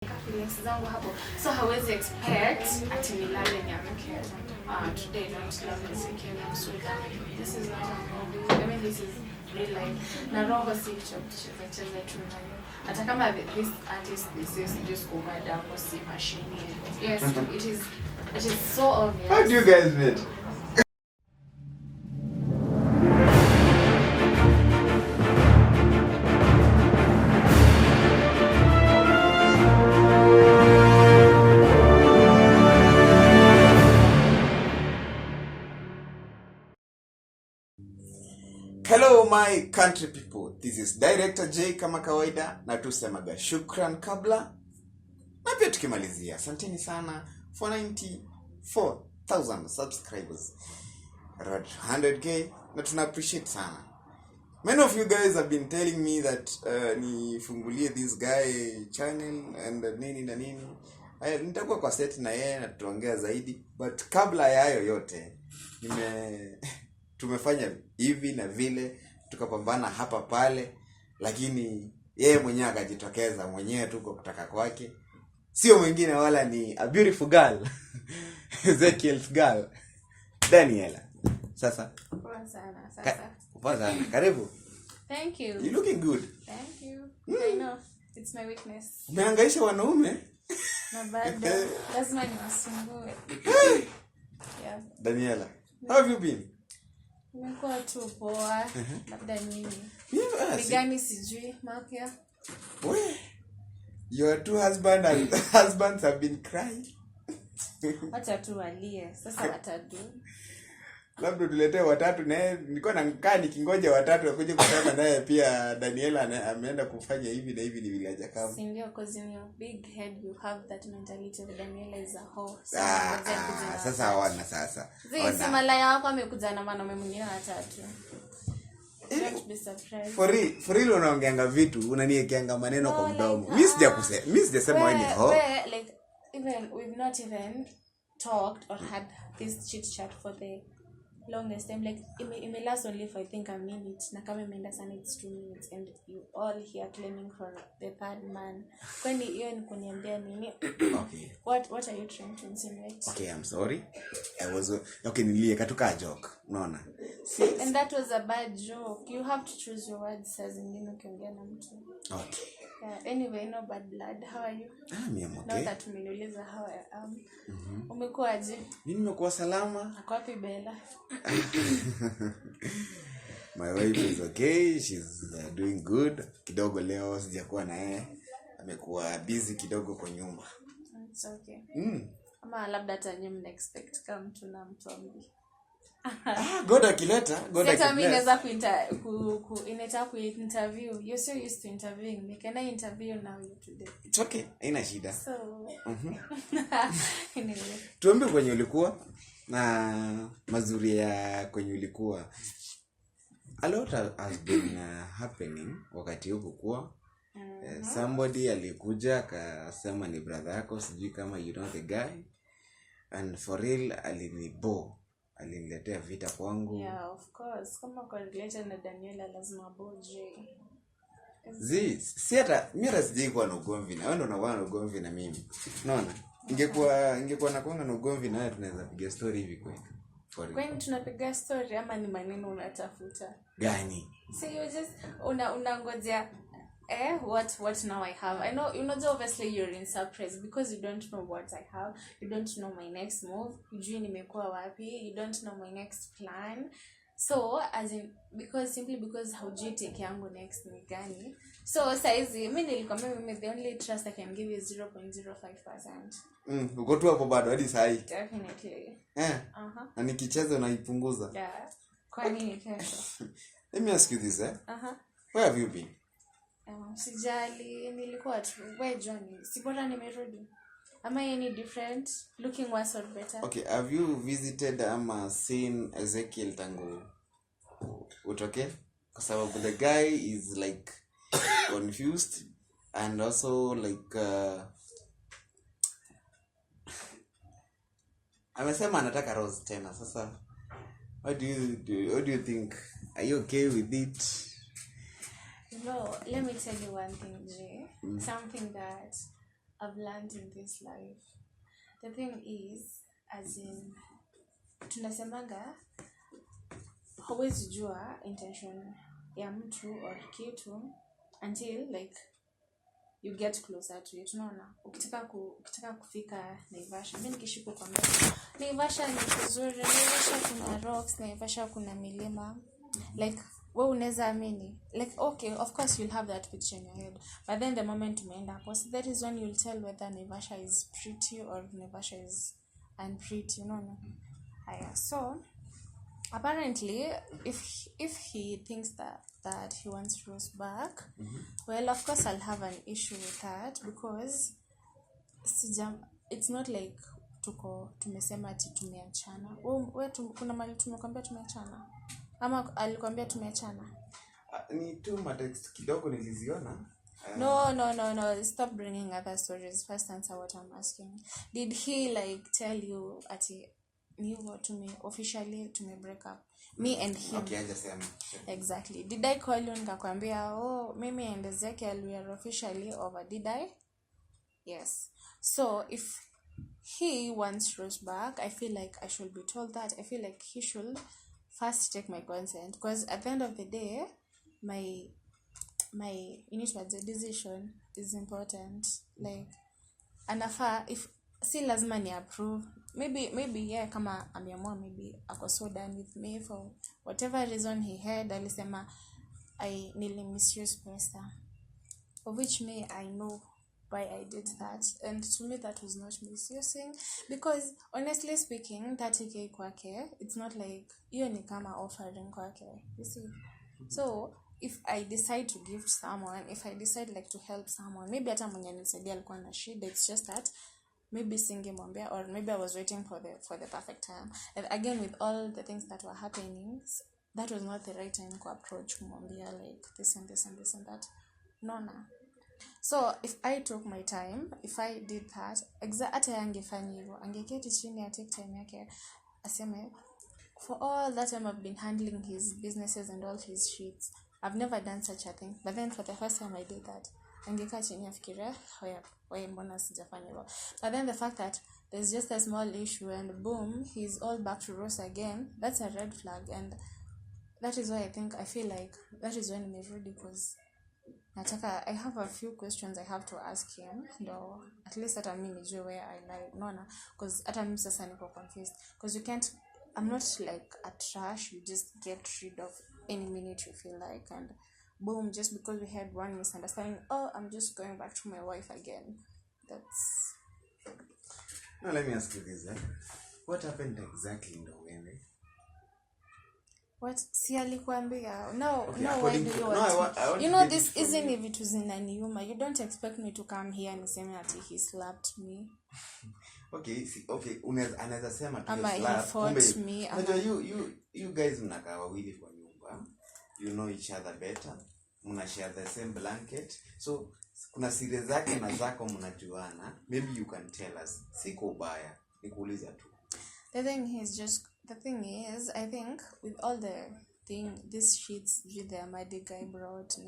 feelings zangu hapo, so hawezi expect ati nilale niamke today don't love Ezekiel, I'm so done. This is not a movie. I mean, this is real life. Na roho si cheza tu nayo. Hata kama this artist this is just over double si machine. Yes, it is so obvious. How do you guys meet? Hello my country people, this is Director J kama kawaida, na tusemaga shukran kabla na pia tukimalizia. Asanteni sana for 94,000 subscribers, around 100k, na tuna appreciate sana. Many of you guys have been telling me that nifungulie this guy channel and nini na nini. Nitakuwa kwa set na yeye na tutaongea zaidi, but kabla ya hayo yote tumefanya hivi na vile, tukapambana hapa pale, lakini yeye mwenyewe akajitokeza mwenyewe tuko kutaka kwake, sio mwingine wala ni a beautiful girl Ezekiel's girl, Daniella. Sasa Poa sana. Poa sana, karibu. Thank you. You looking good. Thank you. I know it's my weakness. Umehangaisha wanaume Na bado lazima niwasumbue. Yeah. Daniella, how have you been? Nimekuwa tu poa, labda nini. Gani sijui, Makia. Your two husbands have been crying. Wacha tu walie, sasa watadu. Labda tuletee watatu, naye nilikuwa nakaa nikingoja watatu wakuje kusema naye pia Daniella ameenda kufanya hivi na hivi, ni village kama. Si ndio, cause in your big head you have that mentality of Daniella is a hoe. Sasa hawana sasa. Si malaya wako amekuja na wanaume mwingine watatu. Don't be surprised. For real unaongeanga vitu, unaniwekeanga maneno kwa mdomo. Mimi sijasema wewe ni hoe. Like even we've not even talked or had this chit chat for the longest time. Like it may last only for I think a minute, na kama imeenda sana it's 2 minutes, and you all here claiming for the third man. Kwani hiyo ni kuniambia nini? Okay. What are you trying to insinuate? Okay, I'm sorry. I was okay, nilieka tuka joke. Unaona? And that was a bad joke. You have to choose your words saa zingine ukiongea na mtu. Okay. Yeah, anyway, no bad blood. How are you? Mimi am okay. Now that umeniuliza how I am. Umekuwa aje? Mimi nimekuwa salama. Ako wapi Bella? My wife is okay. She's doing good. Kidogo leo sijakuwa na yeye. Amekuwa busy kidogo kwa nyumba. It's okay. Ama labda tanyem expect kama mtu na mtu ambi. God akileta. Sasa mimi naweza inataka ku-interview. You're so used to interviewing me. Can I interview now you today? It's okay. Haina shida. So. Anyway. Tuambie kwenye ulikuwa na mazuri ya kwenye ulikuwa. A lot has been happening wakati huko kwa. Somebody alikuja akasema ni brother yako, sijui kama you know the guy. And for real alinibo. Aliniletea vita kwangu. Yeah, of course. Kama correlation na Daniella lazima boje. Si hata mimi sijui kwa na ugomvi na wewe ndo unakuwa na ugomvi na mimi. Unaona? Ingekuwa na kuanga na ugomvi na wewe tunaweza piga story hivi kweli. Kwani tunapiga story ama ni maneno unatafuta? Gani? So you just unangojea what now I have. I know, obviously you're in surprise because you don't know what I have. You don't know my next move. Hujui nimekuwa wapi. You don't know my next plan. So as in simply because hujui take yangu next ni gani. So saizi mimi nilikwambia mimi the only trust I can give you is 0.05%. Uko tu hapo bado hadi saa hii. Definitely. Na nikicheza unaipunguza. Yeah. Kwa nini kesho? Let me ask you this, where have you been? Sijali, nilikuwa tu. Where Johnny? Si bora nimerudi. Am I any different? Looking worse or better? Okay, have you visited seen Ezekiel tangu utoke? Kwa sababu the guy is like confused and also like amesema anataka Rose tena. Sasa what do you think? Are you okay with it? No, let me tell you one thing, Jay. Something that I've learned in this life. The thing is, as in, tunasemanga hauwezi jua intention ya mtu or kitu until like you get closer to it. Unaona, ukitaka kufika Naivasha, mimi nikishuka kwa mbele, Naivasha ni kuzuri, Naivasha kuna rocks, Naivasha kuna milima, like wewe unaweza amini, like okay, of course you'll have that picture in your head, but then the moment umeenda hapo, so that is when you'll tell whether Naivasha is pretty or Naivasha is unpretty, unaona. Haya, so apparently if he thinks that he wants Rose back, well, of course I'll have an issue with that, because it's not like tumesema ati tumeachana. Kuna mali tumekwambia tumeachana ama alikwambia tumeachana? Ni tu matext kidogo niliziona. No, stop bringing other stories. First answer what I'm asking. Did he like tell you ati nivo officially break up, me and him? Okay, I just am. Exactly. Did I call you nikakwambia mimi and Ezekiel we are officially over? Did I? Yes. So if he wants Rose back, I feel like I should be told that. I feel like he should first take my consent, because at the end of the day, my the decision is important. Like anafa, if si lazima ni approve, maybe yeah, kama ameamua, maybe ako so done with me for whatever reason he had, alisema nili misuse pesa, of which I know why I did that, and to me that was not misusing, because honestly speaking 30k kwake, it's not like hiyo ni kama offering kwake, you see. So if I decide to gift someone, if I decide like to help someone, maybe hata mwenye nilisaidia alikuwa na shida, it's just that maybe singemwambia, or maybe I was waiting for the perfect time, and again with all the things that were happening, that was not the right time to approach kumwambia like this and this and this and that. No. So if I took my time, if I did that, hata angefanya hivyo, angeketi chini ya take time yake aseme, for all that time I've been handling his businesses and all his shits, I've never done such a thing, but then for the first time I did that, angekaa chini afikiria why mbona sijafanya hivyo. But then the fact that there's just a small issue and boom, he's all back to Rose again, that's a red flag, and that is why I feel like that is when nimerudi, because I have a few questions I have to ask him, no, at least hata mimi nijue where I lie, unaona, because hata mimi sasa niko confused, because I'm not like a trash you just get rid of any minute you feel like, and boom, just because we had one misunderstanding, I'm just going back to my wife again. That's... Now let me ask you this, what happened exactly in the wewe? What? Si alikuambia? No, okay, no, why do you want I want you know, this isn't vitu zinaniuma. You don't expect me to come here and say that he slapped me. Okay, anaweza sema tu ama he fought me. Unajua you guys mnakaa wawili kwa nyumba, you know each other better, mna share the same blanket, so kuna siri zake na zako mnajuana, maybe you can tell us. Siko ubaya, nikuuliza tu. The thing is, I think with all these sheets the Amadi guy brought,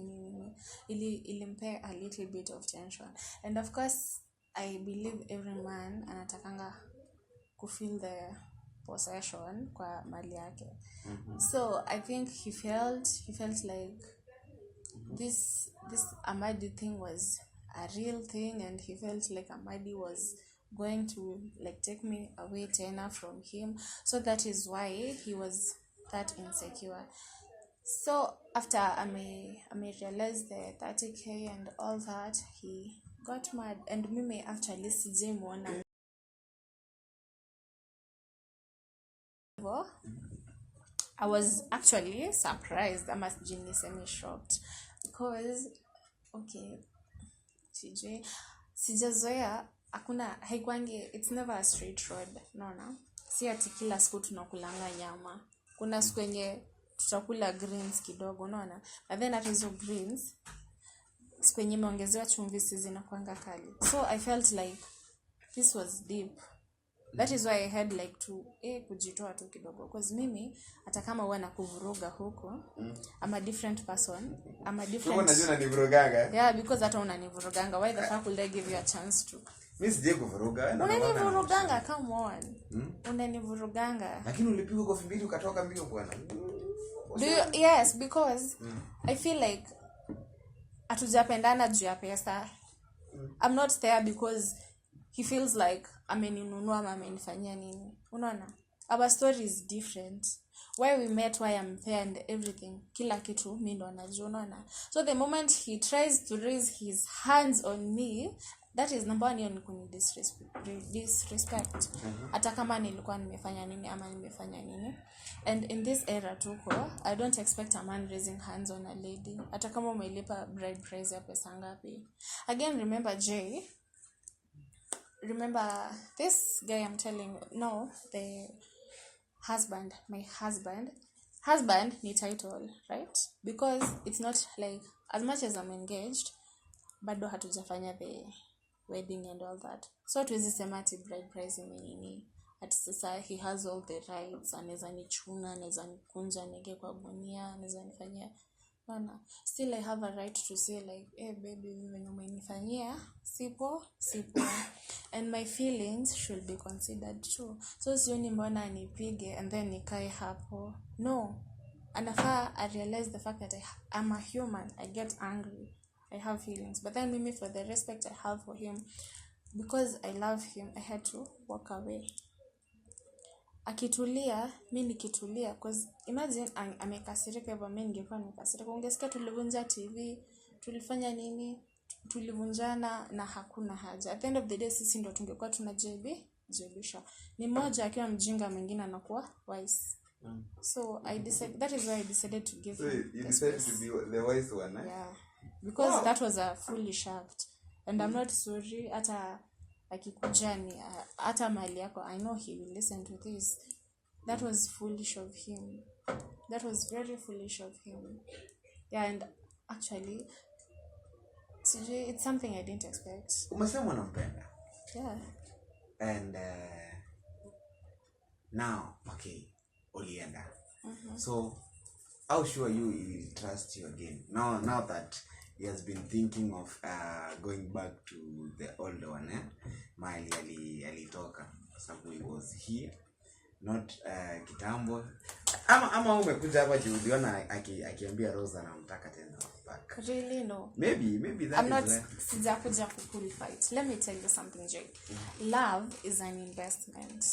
ilimpe a little bit of tension, and of course I believe every man anatakanga kufeel the possession kwa mali yake. So I think he felt like this Amadi thing was a real thing, and he felt like Amadi was going to like take me away tena from him, so that is why he was that insecure. So after I realized the 30k and all that, he got mad, and mimi actually sijamuona. I was actually surprised, I must be shocked, because okay, sijazoea, hakuna haikwangi, it's never a straight road, no. Si ati kila siku tunakulanga nyama, kuna siku yenye tutakula greens kidogo, unaona, but then at hizo greens siku yenye imeongezewa chumvi zinakuanga kali. So I felt like this was deep, That is why I had like to kujitoa tu kidogo, because mimi hata kama huwa nakuvuruga huko, I'm a different person. I'm a different. Unajua unanivuruganga? Yeah, because hata unanivuruganga. Why the fuck would I give you a chance to? Mimi sije kuvuruga. Unanivuruganga, come on. Unanivuruganga. Lakini ulipigwa kofi mbili ukatoka mbio bwana. Yes, because I feel like atujapendana juu ya pesa. I'm not there because he feels like ameninunua ama amenifanyia nini. Unaona? Our story is different. Why we met, why I'm there and everything. Kila kitu mimi ndo najua, unaona? So the moment he tries to raise his hands on me, that is number one, kuni disrespect. Hata kama nilikuwa nimefanya nini ama nimefanya nini. And in this era tuko, I don't expect a man raising hands on a lady. Hata kama umelipa bride price ya pesa ngapi. Again, remember Jay. Remember this guy I'm telling you. No, the husband. My husband ni title, right? Because it's not like, as much as I'm engaged, bado hatujafanya the wedding and all that. So tuwezi sema ati bride price nini. At sasa he has all the rights. Anaweza nichuna, anaweza nikunja nige kwa gunia, anaweza nifanyia. No. Still I have a right to say like, hey baby, when umenifanyia sipo. And my feelings should be considered too. So sioni mbona nipige and then nikae hapo. No. Anafaa I realize the fact that I'm a human. I get angry. I have feelings. But then mimi, for the respect I have for him, because I love him, I had to walk away. Akitulia, mimi nikitulia, because imagine amekasirika hivyo, mimi ningekuwa nimekasirika. Ungesikia tulivunja TV, tulifanya nini, tulivunjana na hakuna haja. At the end of the day sisi ndo tungekuwa tunajebisha. Ni moja akiwa mjinga, mwingine anakuwa wise. So I decided, that is why I decided to give him. You decided to be the wise one, eh? Yeah. Because that was a foolish act. And I'm not sorry. Hata akikujani, hata mali yako, I know he will listen to this. That was foolish of him. That was very foolish of him. Yeah, and actually, it's something I didn't expect. Umesema unampenda. Yeah. And now, okay, ulienda. So, how sure you will trust you again? Now that he has been thinking of going back to the older one, Mali alitoka, sababu he was here, not kitambo. Ama umekuja hapa juu uliona akiambia Rose anamtaka tena back. Really no. Maybe that I'm is not sijakuja kuqualify. Let me tell you something, Jake. Love is an investment.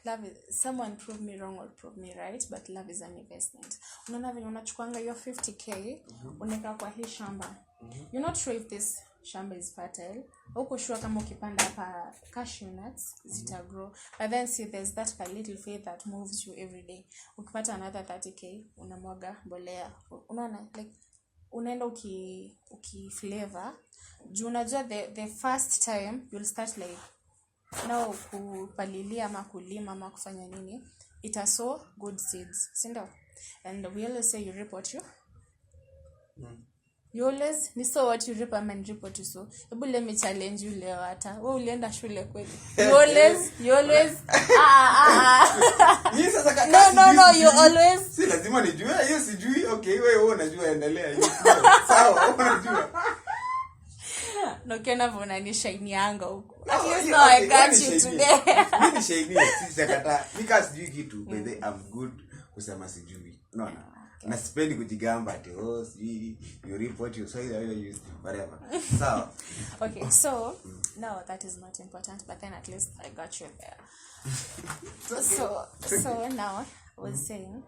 Love is, someone prove me wrong or prove me right, but love is an investment. Unaona vile unachukuanga your 50k, unaweka kwa hii shamba. You're not sure if this shamba is fertile. Uko sure kama ukipanda hapa cashew nuts zita grow. But then see, there's that little faith that moves you every day. Ukipata another 30k, unamwaga mbolea. Unaona, like unaenda flavor. Juu unajua the first time you'll start like now kupalilia ama kulima ama kufanya nini, ita sow good seeds, sindo? And we always say you reap what you you always ni so what you reap and reap what you sow. Ebu let me challenge you leo hata. Wewe ulienda shule kweli? You always No, you always. Si lazima nijue, hiyo sijui. Okay, wewe unajua, endelea hiyo. Sawa, unajua. No, kena vona ni shiny anga huko. At least now I got you today. Mimi shiny, sijakata. Because sijui kitu, but I'm good kusema sijui. No. Na sipendi kujigamba ati you report you say you whatever. So okay, so now that is not important, but then at least I got you there. So now I was saying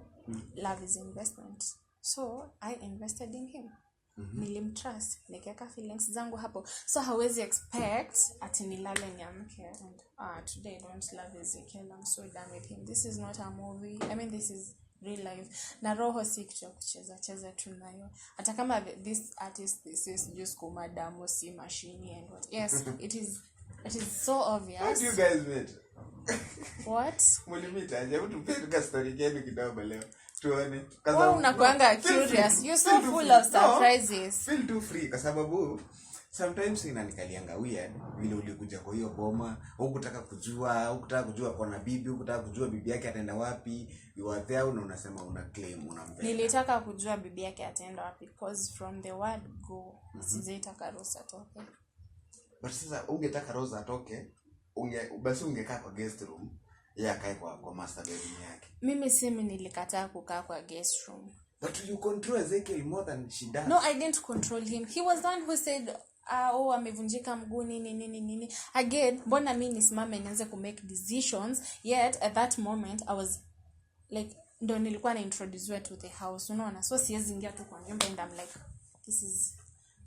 love is investment. So I invested in him. Nilimtrust, nikeka feelings zangu hapo. So hawezi expect ati nilale niamke and today I don't love Ezekiel, I'm so done with him. This is not a movie. I mean, this is real life. Na roho si kitu kucheza tunayo. Hata kama this artist, this is just kumadamu, si machine and what. Yes, it is so obvious. How do you guys meet? What? Mulimita, hebu tupeleke story gani kidogo leo. Tuone. Wewe unakuanga curious. You're so full of surprises. Feel too free kwa sababu sometimes inanikalianga weird vile ulikuja kwa hiyo boma, hukutaka kujua kuna bibi, hukutaka kujua bibi yake ataenda wapi, you are there na unasema una claim unampenda. Nilitaka kujua bibi yake ataenda wapi because from the word go sijaitaka Rose atoke. But sasa ungetaka Rose atoke, basi ungekaa kwa guest room, yeye akae kwa master bedroom yake. Mimi nilikataa kukaa kwa guest room. But you control Ezekiel more than she does. No, I didn't control him. He was the one who said, amevunjika mguu nini. Again, mbona mimi nisimame nianze ku make decisions, yet at that moment I was like, ndo nilikuwa na introduce to the house, unaona? So siwezi ingia tu kwa nyumba and I'm like, this is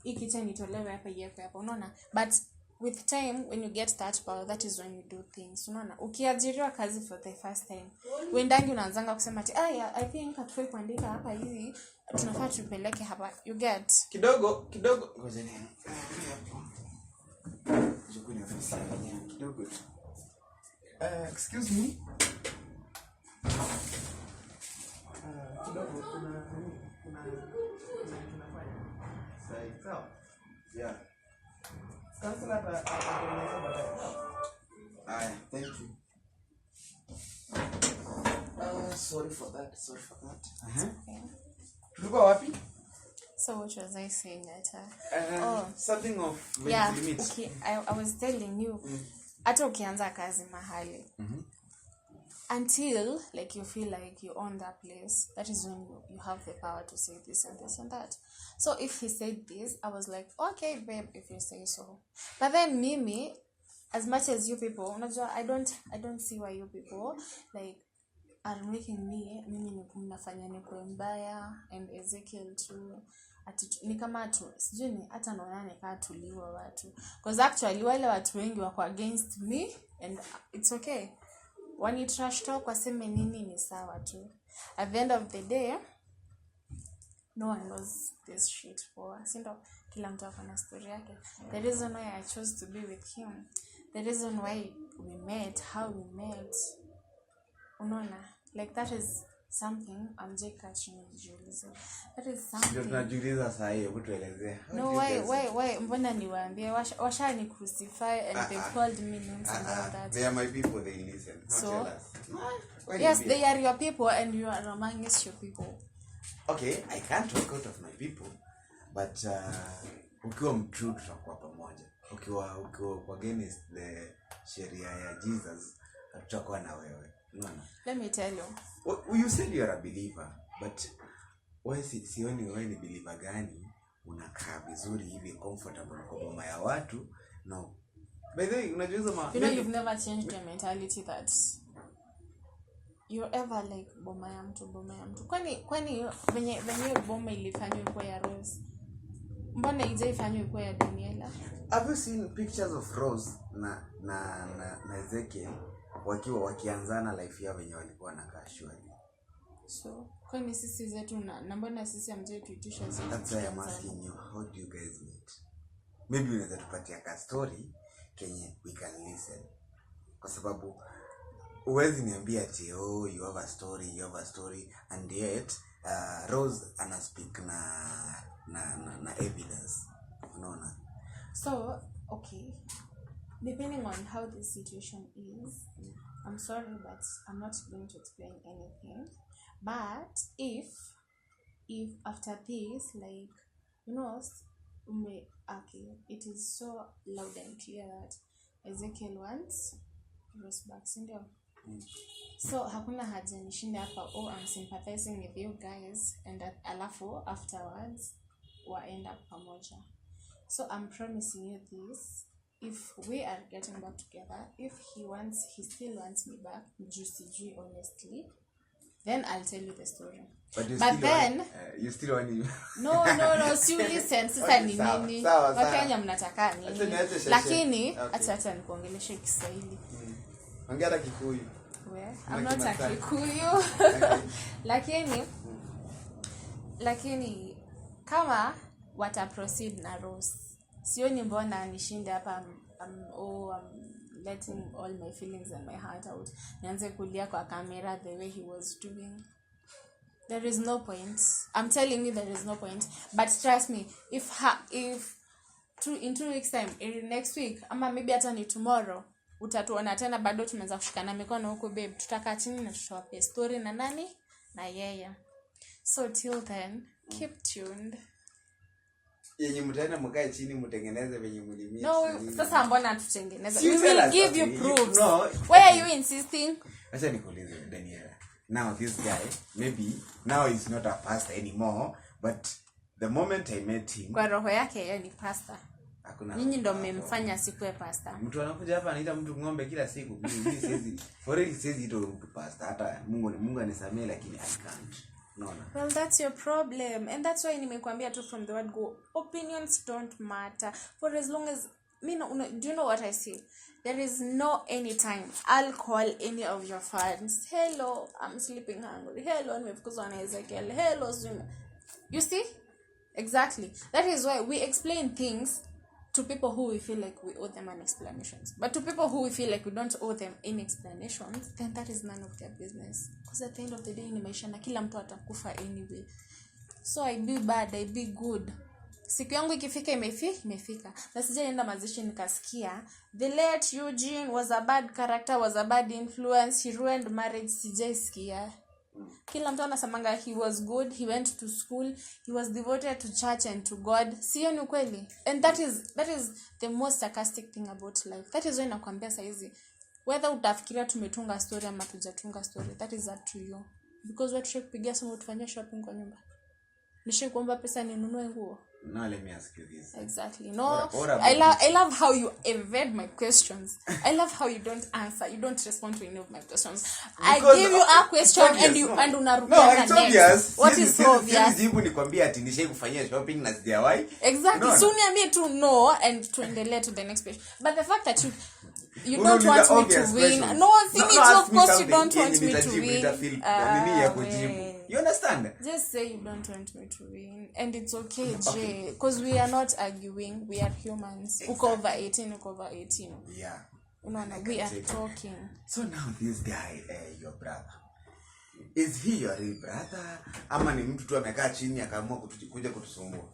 hii kitchen itolewe hapa iwekwe hapa, unaona? But with time, when you get that power, that is when you do things, unaona? Ukiajiriwa kazi for the first time, wendangi unaanzanga kusema ati I think hatufai kuandika hapa hivi, tunafaa tupeleke hapa, you get kidogo ngoja nini hapo jukuni ofisi kidogo. Excuse me, kidogo kuna tunafanya sawa. Yeah, cancel hapa thank you. Sorry for that. okay. Tulikuwa wapi? So what was I saying later? Something of limits. Okay, I was telling you, hata ukianza kazi mahali, until like you feel like you own that place, that is when you have the power to say this and this and that. So if he said this, I was like, okay babe, if you say so. But then Mimi, as much as you people, I don't see why you people like are making mimi mnafanya nikuwe mbaya, and Ezekiel too. Ni kama tu sijui hata naona nikaa tuliwa watu, because actually wale watu wengi wako against me, and it's okay. When you trash talk waseme nini ni sawa tu. At the end of the day, no one knows this shit for sindo, kila mtu akona story yake. The reason why I chose to be with him, the reason why we met, how we met, unaona, like that is something I'm just catching Juliza. That is something. Ndio tunajiuliza saa hii, hebu tuelezee. No, why mbona niwaambie washani crucify and they called me names and all that. They are my people, they listen. So yes, they are your people and you are amongst your people. Okay, I can't talk out of my people, but ukiwa mtrue tutakuwa pamoja. Ukiwa against the sheria ya Jesus, tutakuwa na wewe. No. Let me tell you. You said you are a believer, but why sioni wewe ni believer gani unakaa vizuri hivi comfortable kwa boma ya watu? No. By the way, unajua you've never changed your mentality that you're ever like boma ya mtu. Kwani venye boma ilifanywa kwa ya Rose, mbona ijaifanywa kwa ya Daniella? Have you seen pictures of Rose na Ezekiel wakianzana life yao wenye walikuwa na casual? So kwani sisi zetu na mbona sisi amje tuitisha zetu? That's why I'm asking you, how do you guys meet? Maybe unaweza tupatia ka story kenye we can listen, kwa sababu uwezi niambia ati you have a story and yet Rose ana speak na evidence, unaona? So okay, depending on how the situation is, I'm sorry but I'm not going to explain anything. But if after this, like, okay, it is so loud and clear that Ezekiel wants Rose back, sindio? So hakuna haja nishinde hapa, I'm sympathizing with you guys, and alafu afterwards waenda pamoja. So I'm promising you this, if we are getting back together, if he still wants me back, juicy honestly, then I'll tell you the story. But then you still want you. No, you listen, sasa ni nini? Wakenya mnataka nini? Lakini acha nikuongeleshe Kiswahili. Ongea Kikuyu. I'm not a Kikuyu. Lakini kama wata proceed na Rose, sioni mbona nishinde hapa. I'm letting all my feelings and my heart out. Nianze kulia kwa camera the way he was doing. There is no point. I'm telling you there is no point. But trust me, if in 2 weeks time, next week ama maybe hata ni tomorrow, utatuona tena bado tumeanza kushikana mikono huko babe, tutakaa chini na tutawape story na nani na yeye. So till then, keep tuned. Yenye mtaenda mkae chini mtengeneze venye mlimia. No, sasa mbona tutengeneze? We will give you proofs. No. Why are you insisting? Acha nikuulize Daniela. Now this guy, maybe now he's not a pastor anymore, but the moment I met him, kwa roho yake yeye ni pastor. Hakuna. Nyinyi ndio mmemfanya sikue pastor. Mtu anakuja hapa anaita mtu ng'ombe kila siku. Mimi siwezi. Already says ito mtu pastor. Hata Mungu anisamee lakini I can't. No. Well, that's your problem, and that's why nimekuambia tu from the word go, opinions don't matter for as long as do you know what I say? There is no any time I'll call any of your fans, hello, I'm sleeping hungry, hello, nimefukuzwa na Ezekiel, hello, you see? Exactly. That is why we explain things to people who we feel like we owe them an explanations. But to people who we feel like we don't owe them any explanations, then that is none of their business. Because at the end of the day, ni maisha na kila mtu atakufa anyway. So I be bad, I be good. Siku yangu ikifika imefika. Na sijaenda mazishi nikasikia the late Eugene was a bad character, was a bad influence, he ruined marriage, sijaisikia. Kila mtu anasemanga he was good, he went to school, he was devoted to church and to God. Sio ni kweli? And that is the most sarcastic thing about life. That is why nakwambia saizi whether utafikiria tumetunga story ama tujatunga story, that is up to you. Because what should kupigia simu tufanye shopping kwa nyumba? Nishe kuomba pesa ninunue nguo. No, let me ask you this. Exactly. No, I love how you evade my questions. I love how you don't answer. You don't respond to any of my questions. Because I give you a question and unarudia next. What is so obvious? Jibu nikwambia ati nishe kufanyia shopping na sijawahi. Exactly. No. So niambie tu no and tuendelee to the next question. But the fact that you don't want me to win. Questions. No, of course you don't want me to win. You understand? Just say you don't want me to win. And it's okay, Jay. Because we are not arguing. We are humans. Exactly. Over 18. Yeah. No, we are talking. So now this guy, your brother. Is he your real brother? Ama ni mtu tu amekaa chini akaamua kuja kutusumbua?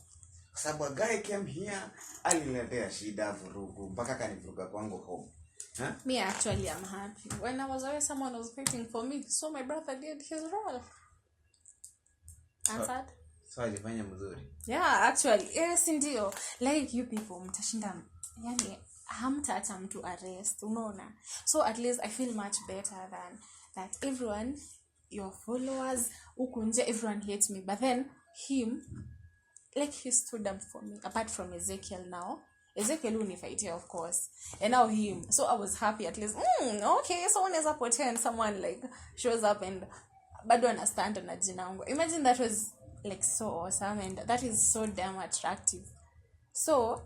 Kwa sababu a guy came here, aliletea shida, vurugu, mpaka kanivuruga kwangu home. Huh? Me actually I'm happy. When I was away, someone was waiting for me. So my brother did his role. Answered? So alifanya mzuri. Yeah, actually. Yes, ndio. Like you people mtashinda. Yani hamtaacha mtu arrest, unaona? So at least I feel much better than that everyone, your followers, huku nje everyone hates me. But then him, like he stood up for me. Apart from Ezekiel now. Ezekiel unifightia, of course. And now him. So I was happy at least. Okay, someone is up and someone like shows up and bado anastand na jina langu. Imagine that was like so awesome and that is so damn attractive. So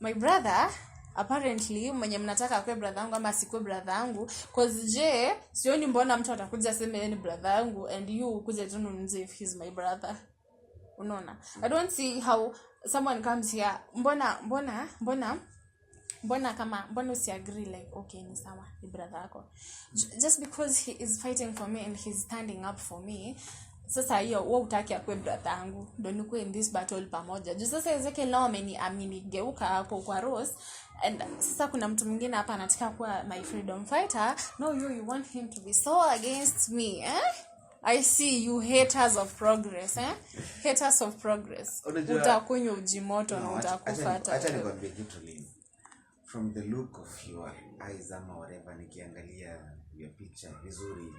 my brother apparently mwenye mnataka akwe brother wangu ama asikwe brother wangu, cause sioni mbona mtu atakuja sema yeye ni brother wangu and you kuja tu nunze if he's my brother. Unaona? I don't see how someone comes here mbona usiagree like okay ni sawa ni brother yako just because he is fighting for me and he's standing up for me. Sasa hiyo wewe utaki akwe brother yangu ndio nikuwe in this battle pamoja. Just sasa Ezekiel nao amenigeuka hapo kwa Rose and sasa kuna mtu mwingine hapa anataka kuwa my freedom fighter. No, you want him to be so against me, I see you haters of progress, haters of progress. Utakunywa ujimoto na utakufuata. Acha nikwambie kitu lini. From the look of your eyes ama whatever, nikiangalia your picture vizuri,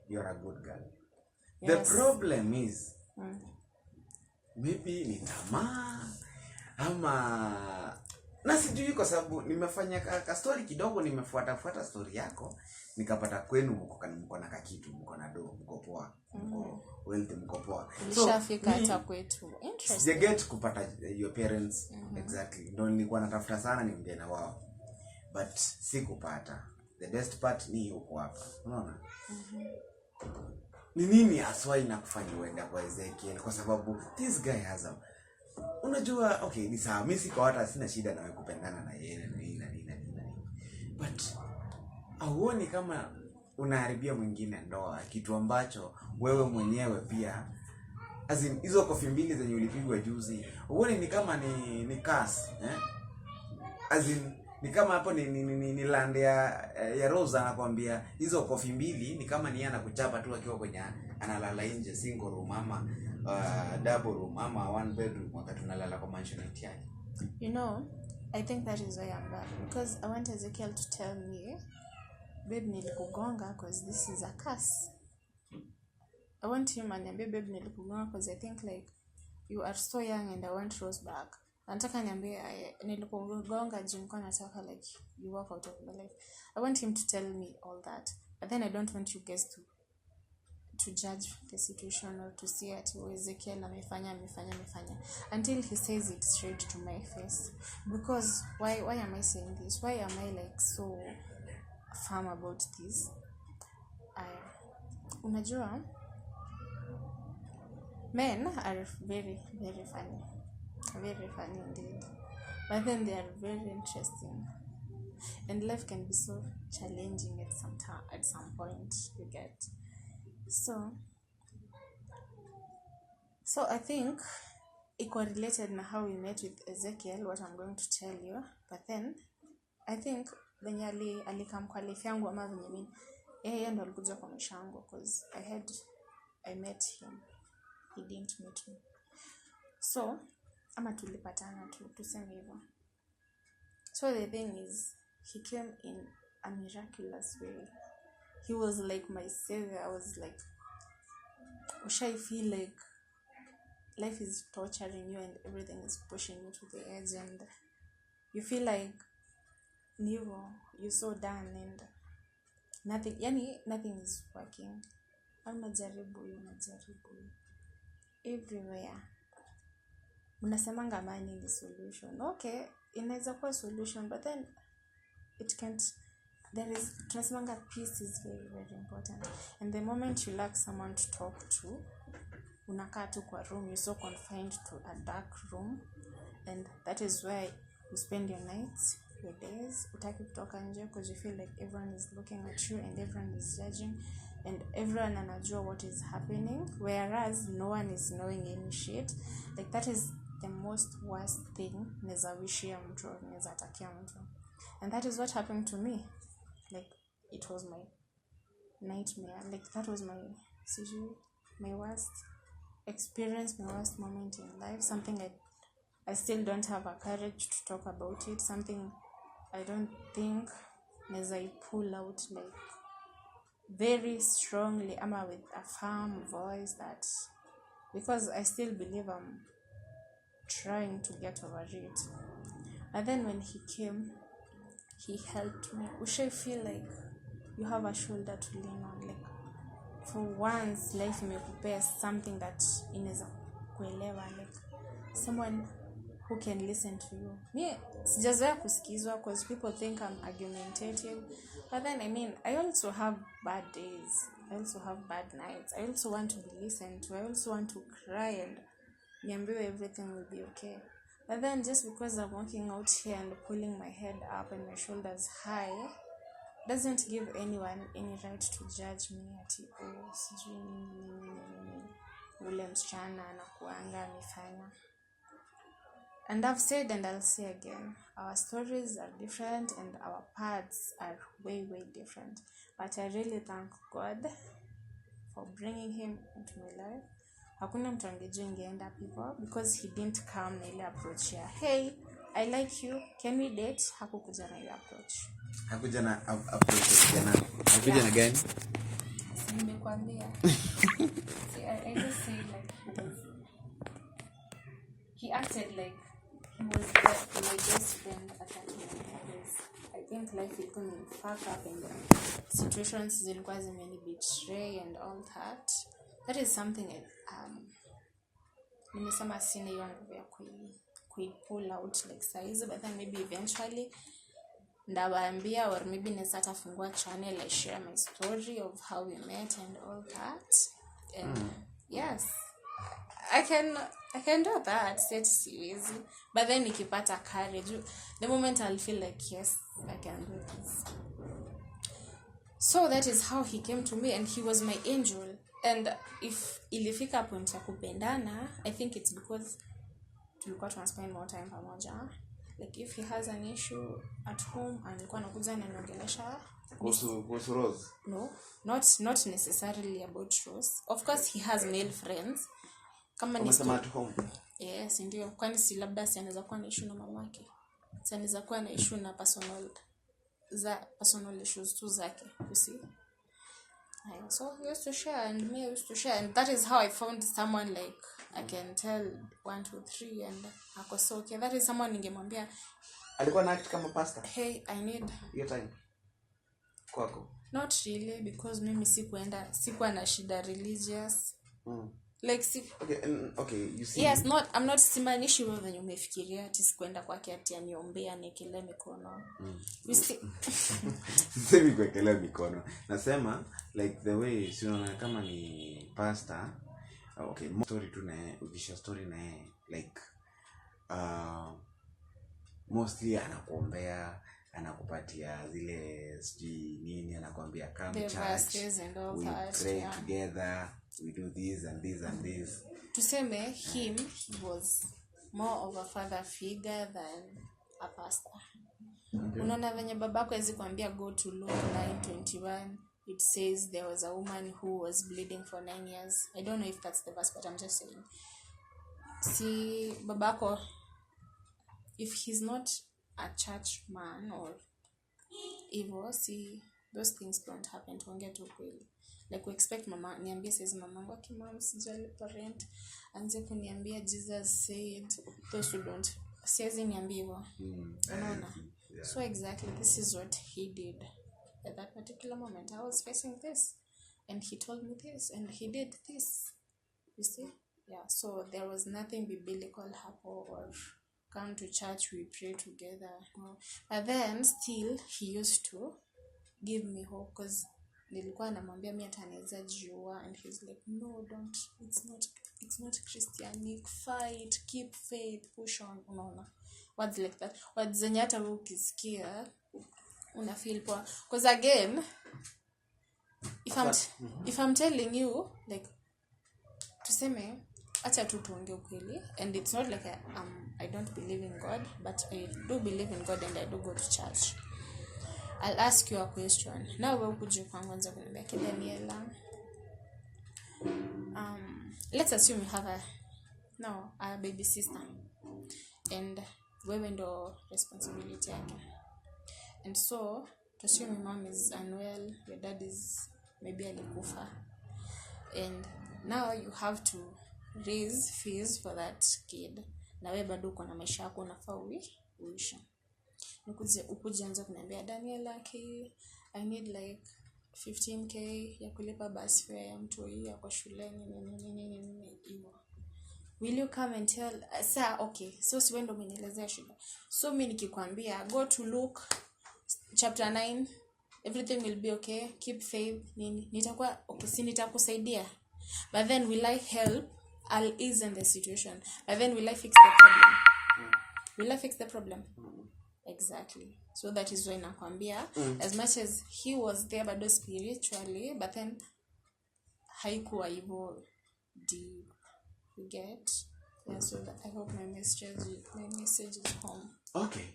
you're a good girl. Yes. The problem is maybe ni tamaa ama na sijui kwa sababu nimefanya ka story kidogo, nimefuata story yako nikapata kwenu mko na kakitu, mko na do, mko poa, mko wealthy, mko poa. Nishafika hata kwetu. Interesting. You get kupata your parents exactly. Ndio nilikuwa natafuta sana niongee na wao. But sikupata. The best part ni uko hapa. Unaona? Ni nini aswa inakufanya uende kwa Ezekiel? Kwa sababu this guy has a, unajua okay ni sawa, mimi siko hata sina shida na wewe kupendana na yeye na nini. But auoni kama unaharibia mwingine ndoa, kitu ambacho wewe mwenyewe pia as in hizo kofi mbili zenye ulipigwa juzi uone ni kama ni curse as in ni kama hapo ni land ya Rosa anakuambia hizo kofi mbili ni kama ni anakuchapa tu akiwa kwenye analala nje single room ama double room ama one bedroom wakati unalala kwa mansionette yake. You know, I think that is why I'm back, because I want Ezekiel to tell me, babe, nilikugonga because this is a curse. I want him aniambie, babe, nilikugonga because I think like you are so young and I want Rose back. Nataka niambie nilikugonga juu nilikuwa nataka like you walk out of my life. I want him to tell me all that. But then I don't want you guys to judge the situation or to see at Ezekiel amefanya until he says it straight to my face. Because why am I saying this? Why am I like so firm about this? Unajua, men are very, very funny. Very funny indeed. But then they are very interesting. And life can be so challenging at some point, you get. So I think equal related na how we met with Ezekiel, what I'm going to tell you. But then I think venye alikam kwa life yangu ama venye mimi yeye ndo alikuja kwa maisha yangu, because I met him, he didn't meet me. So ama tulipatana tu tuseme hivyo. So the thing is, he came in a miraculous way. He was like my savior. I was like, I feel like life is torturing you and everything is pushing you to the edge, and you feel like you're so done and nothing is working. Unajaribu everywhere. Unasemanga money is solution. Okay, inaweza kuwa solution, but then it can't. Tunasemanga peace is very, very important. And the moment you lack someone to talk to, unakaa tu kwa room, you're so confined to a dark room, and that is where you spend your nights, your days. Utaki kutoka nje because you feel like everyone is looking at you and everyone is judging and everyone anajua what is happening, whereas no one is knowing any shit. Like that is the most worst thing neza wishia mtu, neza takia mtu. And that is what happened to me. Like it was my nightmare. Like that was my worst experience, my worst moment in life. Something I still don't have a courage to talk about it. Something I don't think neza I pull out like very strongly ama with a firm voice, that because I still believe I'm trying to get over it. And then when he came, he helped me. I feel like you have a shoulder to lean on. Like for once life imekupea something that inaweza kuelewa, like someone who can listen to you. Me sijazoea kusikizwa because people think I'm argumentative, but then I mean I also have bad days, I also have bad nights, I also want to be listened to, I also want to cry and niambiwe everything will be okay. But then just because I'm walking out here and pulling my head up and my shoulders high doesn't give anyone any right to judge me ati sijui nini ule msichana anakuanga amefanya. And I've said and I'll say again, our stories are different and our paths are way, way different. But I really thank God for bringing him into my life. Hakuna mtu angejua ingeenda people, because he didn't come na ile approach ya hey, I like you, can we date? Hakukuja na ile approach. Hakuja na approach kijana. Hakuja na gani? Nimekwambia. See, I just say like he acted like he was my best friend at that moment. I think life will come in fuck up and situations zilikuwa zimeni betray and all that. That is something nimesema sina hiyo nguvu ya pull out like size, but then maybe eventually ndawaambia, or maybe nesata fungua channel I share my story of how we met and all that. And yes, I can do that, set easy. But then nikipata courage, the moment I'll feel like yes, I can do this. So that is how he came to me, and he was my angel. And if ilifika point ya kupendana, I think it's because tulikuwa spend more time pamoja. Like if he has an issue at home, alikuwa anakuja na aniongelesha kuhusu Rose. No, not necessarily about Rose. Of course he has male friends. Kama ni at home. Yes, ndio. Kwani si labda si anaweza kuwa na issue na mamake. Si anaweza kuwa na issue na personal issues tu zake, you see. So he used to share and me used to share, and that is how I found someone like I can tell 1 2 3 and ako so okay. That is someone ningemwambia alikuwa na act kama pastor. Hey, I need your time kwako. Not really, because mimi sikuwa na shida religious. Like okay, you see. Yes, I'm not simanishi wewe venye umefikiria ati sikuenda kwake ati aniombea niekele mikono. You see. Sisi kuekelea mikono. Nasema like the way si unaona kama ni pastor. Okay, story tu na ukisha story na like mostly anakuombea, anakupatia zile nini, anakuambia come church, we pray together, we do this and this and this. Tuseme he was more of a father figure than a pastor. Unaona venye babako hawezi kuambia go to Luke 9:21, it says there was a woman who was bleeding for 9 years. I don't know if that's the verse, but I'm just saying. See, babako, if he's not a church man or evil, see, those things don't happen. Tuongea tu kweli. Like we expect mama niambie says mama wangu kimam sijali parent anze kuniambia Jesus said those who don't says niambie hivyo. Unaona? So exactly this is what he did at that particular moment. I was facing this and he told me this and he did this. You see? Yeah, so there was nothing biblical happen or come to church, we pray together. No. But then still he used to give me hope, because nilikuwa namwambia mimi atanaweza jua, and he's like no, don't, it's not Christianic, fight, keep faith, push on. Unaona words like that, words zenye hata wewe ukisikia una feel poa, because again if I'm telling you like tuseme acha tu tuongee ukweli, and it's not like I don't believe in God, but I do believe in God and I do go to church. I'll ask you a question. Now wewe ukuje kwangu anza kuniambia Daniella. Let's assume you have a baby sister. And wewe ndo responsibility yake. And so, to assume your mom is unwell, your dad is maybe alikufa. And now you have to raise fees for that kid. Na wewe bado uko na maisha yako unafaa uishi. Ukuje anza kuniambia Daniella, I need like 15k ya kulipa bus fare ya mtoi ya kwa shuleni nini hivyo. Will you come and tell sir, okay, so si wewe ndo umenielezea shida. So mimi nikikwambia go to Luke chapter 9, everything will be okay, keep faith nini, nitakuwa okay, si nitakusaidia. But then will I help? I'll ease in the situation. But then will I fix the problem? Will I fix the problem? Exactly. So that is why nakwambia as much as he was there but spiritually, but then haikuwa hivyo deep. You get? Yeah, so I hope my message is home. Okay.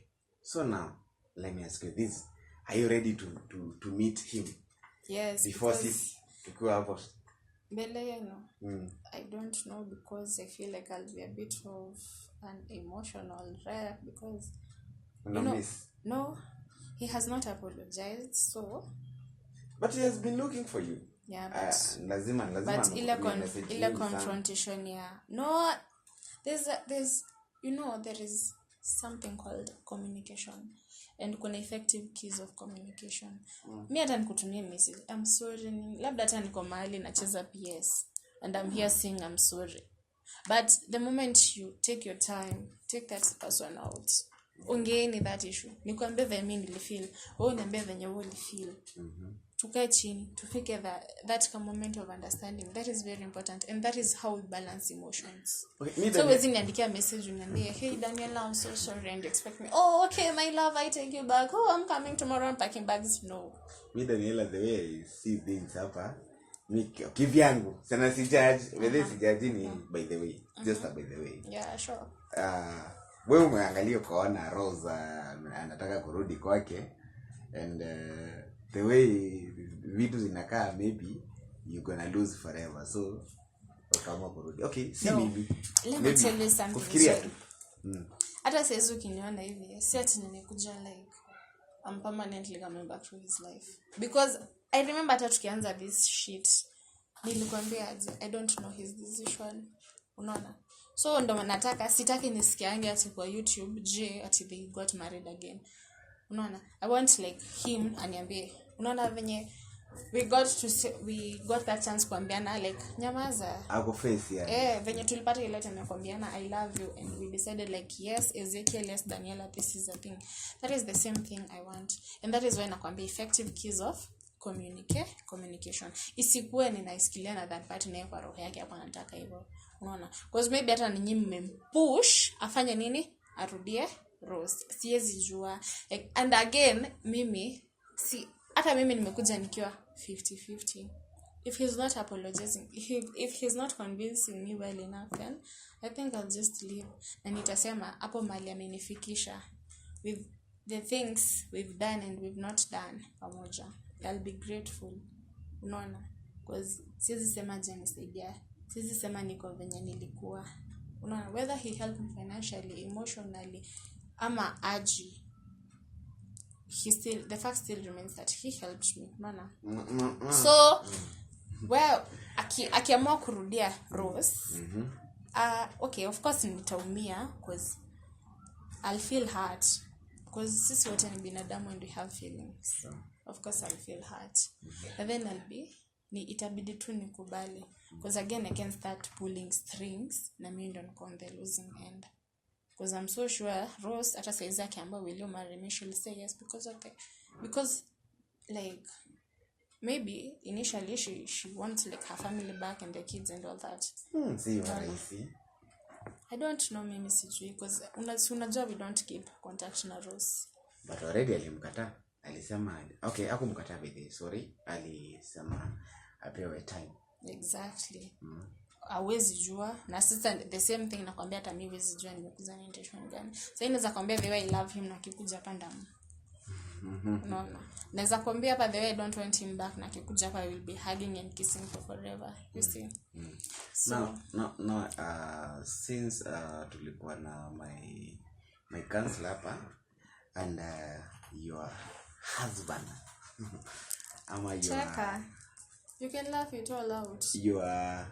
So now let me ask you this. Are you ready to meet him? Yes. Before this to go out? I don't know, because I feel like I'll be a bit of an emotional wreck, because no, he has not apologized, so. But he has been looking for you. Yeah, but lazima. But ile confrontation, yeah. No, there's there is something called communication, and kuna effective keys of communication. Mimi hata nikutumie message, I'm sorry, labda hata niko mahali nacheza PS and I'm here saying I'm sorry. But the moment you take your time, take that person out, ongeeni that issue, nikwambie venye mimi nilifeel, wewe niambie venye wewe ulifeel. Tukae chini, tufike that moment of understanding. That is very important, and that is how we balance emotions. Okay, so wezi niandikia message uniambie, hey Daniella, I'm so sorry, and you expect me, oh okay my love, I take you back, oh I'm coming tomorrow, I'm packing bags. No, me Daniella, the way I see things hapa kivyangu sana si judge whether si judge ni by the way just by the way. Yeah, sure. Wewe umeangalia ukaona Rose anataka kurudi kwake and the way vitu zinakaa maybe you gonna lose forever, so ukaamua kurudi. Okay, si maybe. Let me tell you something. Kufikiria. Hata sasa ukiniona hivi, si ati nimekuja like I'm permanently coming back to his life. Because I remember hata tukianza this shit, nilikwambia I don't know his decision. Unaona? So ndo nataka sitaki nisikiange ati kwa YouTube ati they got married again. Unaona? I want like him aniambie. Unaona venye we got that chance kuambiana like nyamaza. Ako face yeah. Venye tulipata ile time kuambiana I love you and we decided like yes Ezekiel, yes Daniela, this is the thing. That is the same thing I want. And that is why nakwambia effective keys of communication. Isikuwe ninaisikilia na that part nayo kwa roho yake hapo anataka hivyo. Unaona? Because maybe hata ninyi mmempush afanye nini? Arudie Rose. Siwezi jua. Like, and again mimi hata mimi nimekuja nikiwa 50-50. If he's not apologizing, if he's not convincing me well enough, then I think I'll just leave. Na nitasema hapo mali amenifikisha with the things we've done and we've not done pamoja. I'll be grateful. Unaona? Because siwezi sema je nisaidia. Siwezi sema niko venye nilikuwa. Unaona? Whether he helped me financially, emotionally, ama aji, the fact still remains that he helped me. Unaona? So well, akiamua kurudia Rose, okay, of course nitaumia because I'll feel hurt because sisi wote ni binadamu and we have feelings. Of course I'll feel hurt. And then itabidi tu nikubali because again I can start pulling strings na mimi ndo niko on the losing end. Because I'm so sure Rose hata saizi akiamba will you marry me, she'll say yes because like maybe initially she wants like her family back and the kids and all that. See what I see. I don't know, mimi sijui because unajua we don't keep contact na Rose. But already alimkataa. Alisema okay, hakumkataa bidii, sorry. Alisema apewe time. Exactly. Hawezi jua na sasa the same thing nakwambia hata mimi hawezi jua nimekuza na intention gani. Sasa inaweza kwambia the way I love him na kikuja hapa ndamu. No. Naweza kwambia hapa the way I don't want him back na kikuja hapa I will be hugging and kissing for forever. You see? So no, since tulikuwa na my counselor hapa and your husband ama your you can laugh it all out. You are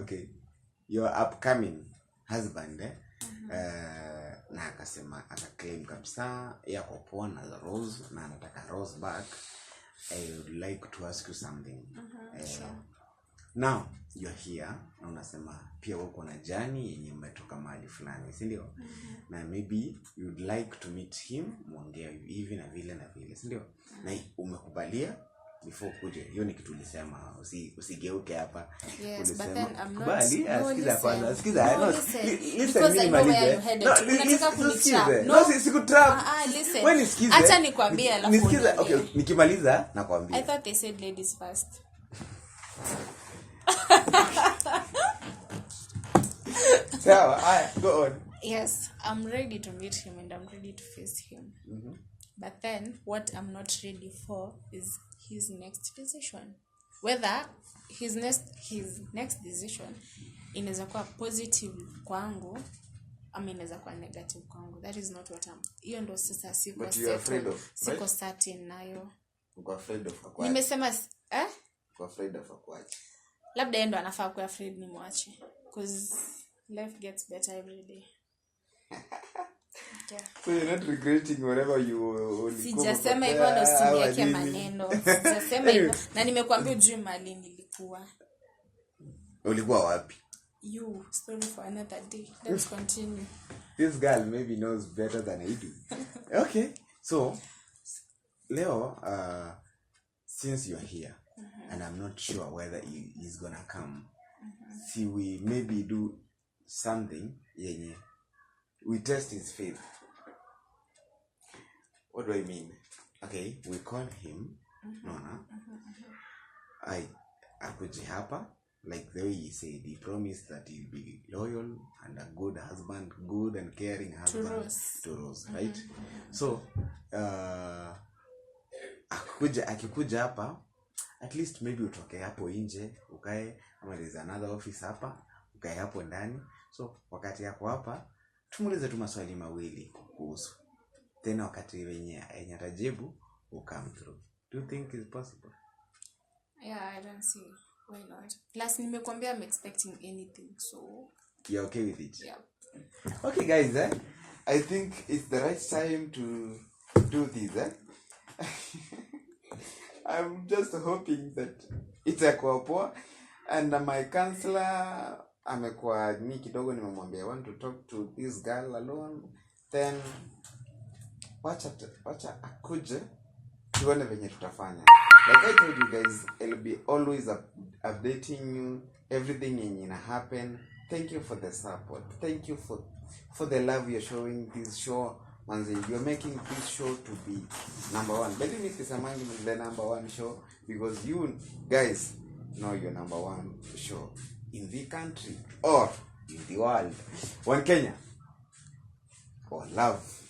okay, your upcoming husband na akasema ataclaim kabisa yako poa na Rose na anataka Rose back. I would like to ask you something. Sure. Now you're here na unasema pia uko na jani yenye umetoka mahali fulani, si ndio? Na maybe you'd like to meet him, muongea hivi na vile, si ndio? Na umekubalia before kuje. Hiyo ni kitu ulisema usigeuke hapa. Yes, but then I'm not. Bali sikiza kwanza, Listen, I know where you headed. Unataka kunitrap. No, sikutrap. Listen. Wewe nisikize. Acha nikwambie alafu. Nisikize. Okay, nikimaliza nakwambia. I thought they said ladies first. Sawa, go on. Yes, I'm ready to meet him and I'm ready to face him. But then what I'm not ready for is his next decision. Whether his next decision inaweza kuwa positive kwangu ama inaweza kuwa negative kwangu. That is not what hiyo ndo sasa siko certain nayo. Uko afraid of akwaje? Nimesema Uko afraid of akwaje? Labda yeye ndo anafaa kuwa afraid ni mwache because life gets better every day. Yeah. So you're not regretting whatever you sijasema hivyo ndo usiniweke maneno. Sijasema hivyo na nimekuambia ujui mali nilikuwa. Ulikuwa wapi? You story for another day. Let's continue. This girl maybe knows better than I do. Okay. So Leo, since you're here and I'm not sure whether he's gonna come, see we maybe do something yenye we test his faith. What do I mean? Okay, we call him Unaona? Akuje hapa, like the way he said, he promised that he'll be loyal and a good husband, good and caring husband to Rose, right? So akikuja hapa, at least maybe utoke hapo nje ukae, ama there's another office hapa, ukae hapo ndani. So wakati yako hapa tumuulize tu maswali mawili kuhusu, tena wakati wenye atajibu will come through. Do you think it's possible? Yeah, I don't see why not. Plus nimekwambia I'm expecting anything, so you're okay with it? Yeah. Okay guys, I think it's the right time to do this. I'm just hoping that itakuwa poa. And my counselor amekuwa ni kidogo, nimemwambia I want to talk to this girl alone, then wacha akuje tuone venye tutafanya. Like I told you guys, I'll be always updating you everything yenye ina happen. Thank you for the support. Thank you for the love you're showing this show. Manzi, you're making this show to be number one. Believe me, this is the number one show, because you guys know you're number one show in the country or in the world. One Kenya. For love.